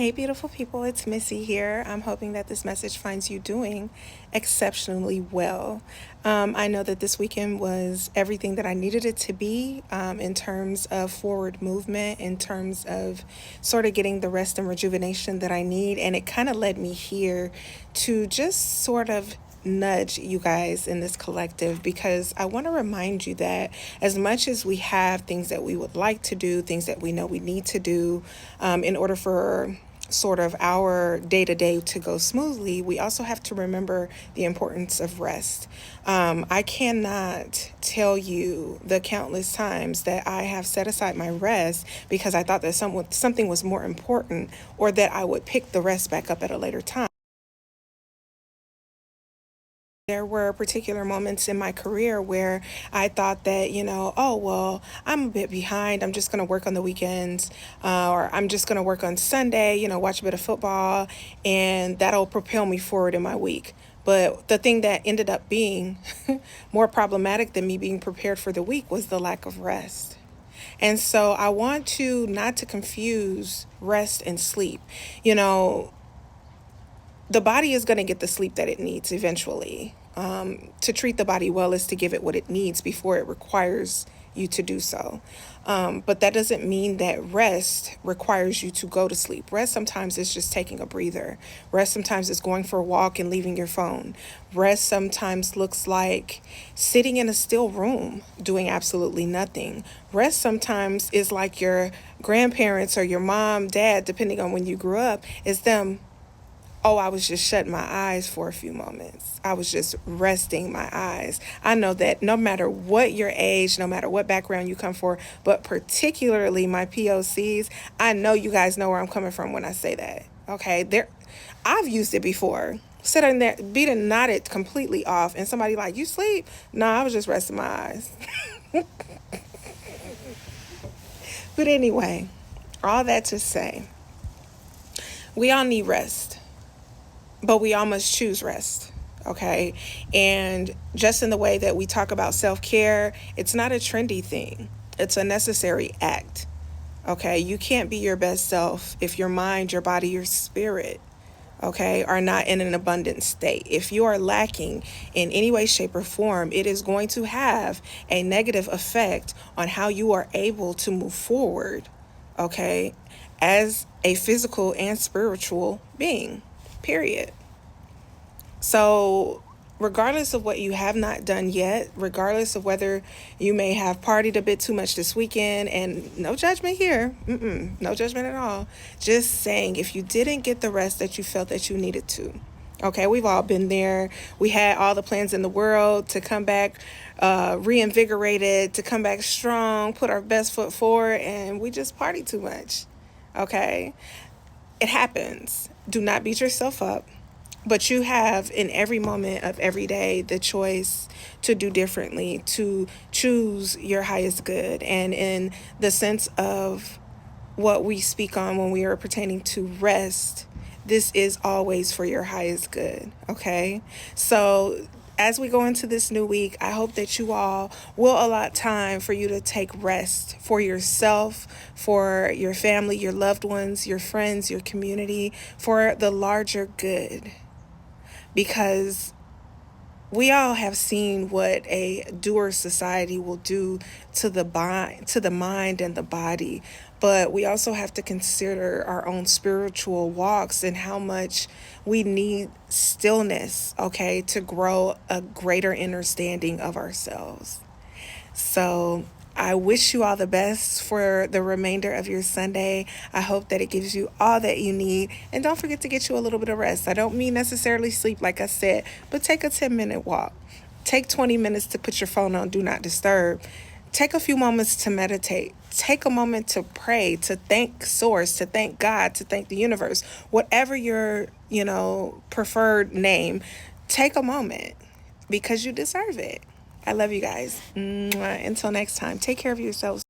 Hey, beautiful people, it's Missy here. I'm hoping that this message finds you doing exceptionally well. I know that this weekend was everything that I needed it to be in terms of forward movement, in terms of sort of getting the rest and rejuvenation that I need. And it kind of led me here to just sort of nudge you guys in this collective because I want to remind you that as much as we have things that we would like to do, things that we know we need to do in order for sort of our day to day to go smoothly, we also have to remember the importance of rest. I cannot tell you the countless times that I have set aside my rest because I thought that something was more important or that I would pick the rest back up at a later time. There were particular moments in my career where I thought that, oh, well, I'm a bit behind. I'm just going to work on the weekends, or I'm just going to work on Sunday, watch a bit of football, and that'll propel me forward in my week. But the thing that ended up being more problematic than me being prepared for the week was the lack of rest. And so I want to not to confuse rest and sleep. You know, the body is going to get the sleep that it needs eventually. To treat the body well is to give it what it needs before it requires you to do so. But that doesn't mean that rest requires you to go to sleep. Rest sometimes is just taking a breather. Rest sometimes is going for a walk and leaving your phone. Rest sometimes looks like sitting in a still room doing absolutely nothing. Rest sometimes is like your grandparents or your mom, dad, depending on when you grew up, is them. Oh, I was just shutting my eyes for a few moments. I was just resting my eyes. I know that no matter what your age, no matter what background you come for, but particularly my POCs, I know you guys know where I'm coming from when I say that. Okay, I've used it before. Sitting there, being nodded completely off, and somebody like, "You sleep?" No, I was just resting my eyes. But anyway, all that to say, we all need rest. But we all must choose rest, okay? And just in the way that we talk about self-care, it's not a trendy thing. It's a necessary act, okay? You can't be your best self if your mind, your body, your spirit, okay, are not in an abundant state. If you are lacking in any way, shape, or form, it is going to have a negative effect on how you are able to move forward, okay, as a physical and spiritual being, period. So, regardless of what you have not done yet, regardless of whether you may have partied a bit too much this weekend, and no judgment here, no judgment at all. Just saying, if you didn't get the rest that you felt that you needed to, okay, we've all been there. We had all the plans in the world to come back reinvigorated, to come back strong, put our best foot forward, and we just party too much, okay? It happens. Do not beat yourself up. But you have in every moment of every day the choice to do differently, to choose your highest good. And in the sense of what we speak on when we are pertaining to rest, this is always for your highest good. Okay. So as we go into this new week, I hope that you all will allot time for you to take rest for yourself, for your family, your loved ones, your friends, your community, for the larger good. Because we all have seen what a doer society will do to the mind and the body, but we also have to consider our own spiritual walks and how much we need stillness, okay, to grow a greater understanding of ourselves. So I wish you all the best for the remainder of your Sunday. I hope that it gives you all that you need. And don't forget to get you a little bit of rest. I don't mean necessarily sleep, like I said, but take a 10-minute walk. Take 20 minutes to put your phone on Do Not Disturb. Take a few moments to meditate. Take a moment to pray, to thank Source, to thank God, to thank the universe. Whatever your, preferred name, take a moment because you deserve it. I love you guys. Mwah. Until next time, take care of yourselves.